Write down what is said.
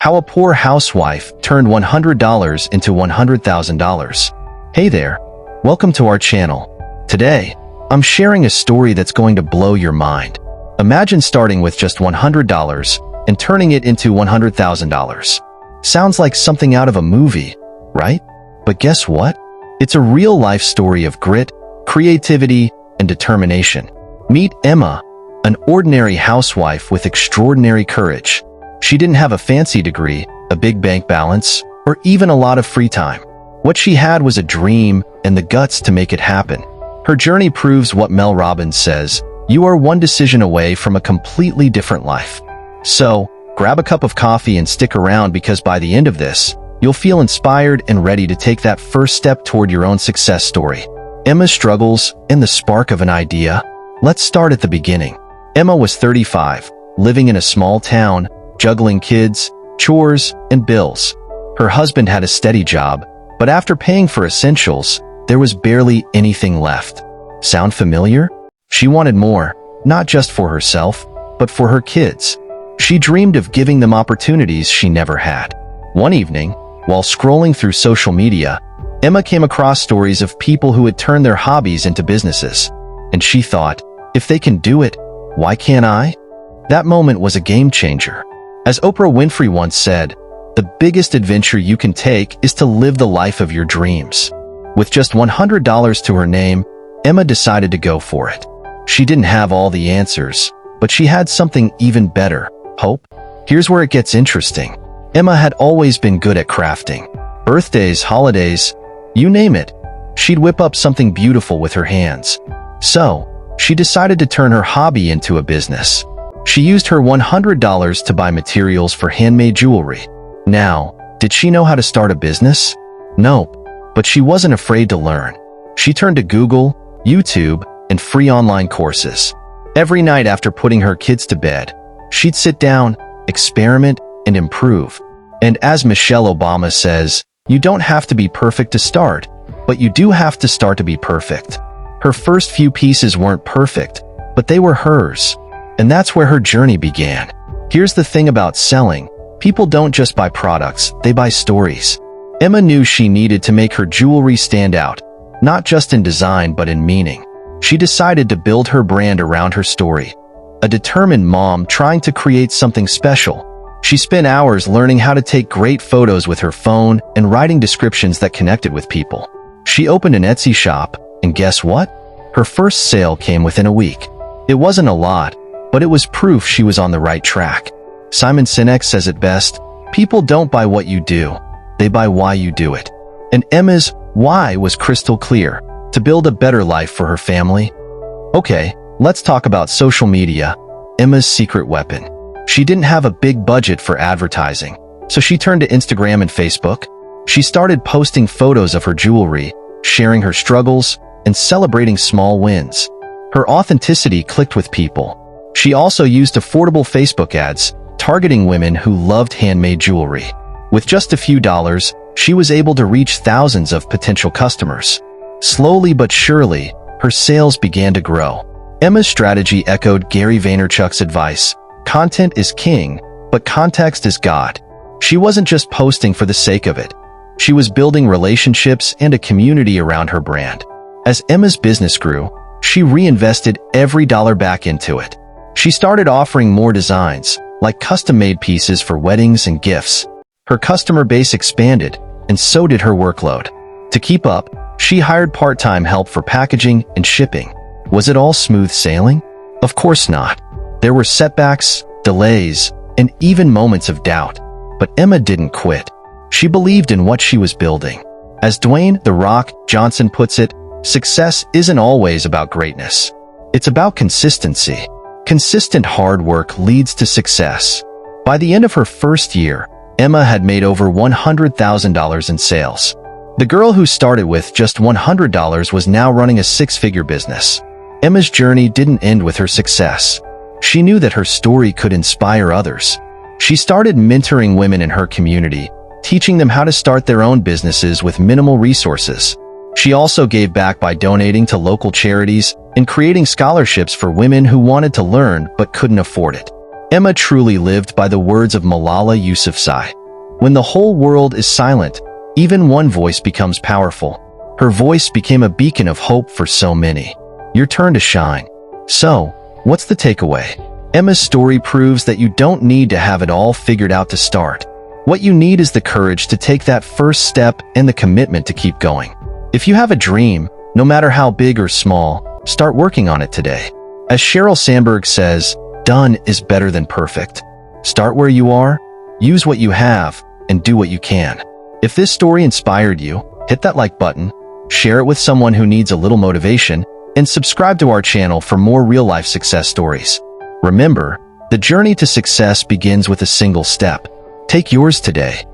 How a poor housewife turned $100 into $100,000. Hey there, welcome to our channel. Today, I'm sharing a story that's going to blow your mind. Imagine starting with just $100 and turning it into $100,000. Sounds like something out of a movie, right? But guess what? It's a real-life story of grit, creativity, and determination. Meet Emma, an ordinary housewife with extraordinary courage. She didn't have a fancy degree, a big bank balance, or even a lot of free time. What she had was a dream and the guts to make it happen. Her journey proves what Mel Robbins says, you are one decision away from a completely different life. So, grab a cup of coffee and stick around because by the end of this, you'll feel inspired and ready to take that first step toward your own success story. Emma's struggles and the spark of an idea. Let's start at the beginning. Emma was 35, living in a small town, juggling kids, chores, and bills. Her husband had a steady job, but after paying for essentials, there was barely anything left. Sound familiar? She wanted more, not just for herself, but for her kids. She dreamed of giving them opportunities she never had. One evening, while scrolling through social media, Emma came across stories of people who had turned their hobbies into businesses. And she thought, if they can do it, why can't I? That moment was a game changer. As Oprah Winfrey once said, the biggest adventure you can take is to live the life of your dreams. With just $100 to her name, Emma decided to go for it. She didn't have all the answers, but she had something even better, hope. Here's where it gets interesting. Emma had always been good at crafting. Birthdays, holidays, you name it, she'd whip up something beautiful with her hands. So, she decided to turn her hobby into a business. She used her $100 to buy materials for handmade jewelry. Now, did she know how to start a business? Nope, but she wasn't afraid to learn. She turned to Google, YouTube, and free online courses. Every night after putting her kids to bed, she'd sit down, experiment, and improve. And as Michelle Obama says, you don't have to be perfect to start, but you do have to start to be perfect. Her first few pieces weren't perfect, but they were hers. And that's where her journey began. Here's the thing about selling. People don't just buy products, they buy stories. Emma knew she needed to make her jewelry stand out, not just in design but in meaning. She decided to build her brand around her story. A determined mom trying to create something special. She spent hours learning how to take great photos with her phone and writing descriptions that connected with people. She opened an Etsy shop, and guess what? Her first sale came within a week. It wasn't a lot, but it was proof she was on the right track. Simon Sinek says it best, people don't buy what you do, they buy why you do it. And Emma's why was crystal clear, to build a better life for her family. Okay, let's talk about social media, Emma's secret weapon. She didn't have a big budget for advertising, so she turned to Instagram and Facebook. She started posting photos of her jewelry, sharing her struggles, and celebrating small wins. Her authenticity clicked with people. She also used affordable Facebook ads, targeting women who loved handmade jewelry. With just a few dollars, she was able to reach thousands of potential customers. Slowly but surely, her sales began to grow. Emma's strategy echoed Gary Vaynerchuk's advice, content is king, but context is God. She wasn't just posting for the sake of it. She was building relationships and a community around her brand. As Emma's business grew, she reinvested every dollar back into it. She started offering more designs, like custom-made pieces for weddings and gifts. Her customer base expanded, and so did her workload. To keep up, she hired part-time help for packaging and shipping. Was it all smooth sailing? Of course not. There were setbacks, delays, and even moments of doubt. But Emma didn't quit. She believed in what she was building. As Dwayne "The Rock" Johnson puts it, success isn't always about greatness. It's about consistency. Consistent hard work leads to success. By the end of her first year, Emma had made over $100,000 in sales. The girl who started with just $100 was now running a six-figure business. Emma's journey didn't end with her success. She knew that her story could inspire others. She started mentoring women in her community, teaching them how to start their own businesses with minimal resources. She also gave back by donating to local charities and creating scholarships for women who wanted to learn but couldn't afford it. Emma truly lived by the words of Malala Yousafzai. When the whole world is silent, even one voice becomes powerful. Her voice became a beacon of hope for so many. Your turn to shine. So, what's the takeaway? Emma's story proves that you don't need to have it all figured out to start. What you need is the courage to take that first step and the commitment to keep going. If you have a dream, no matter how big or small, start working on it today. As Sheryl Sandberg says, done is better than perfect. Start where you are, use what you have, and do what you can. If this story inspired you, hit that like button, share it with someone who needs a little motivation, and subscribe to our channel for more real-life success stories. Remember, the journey to success begins with a single step. Take yours today.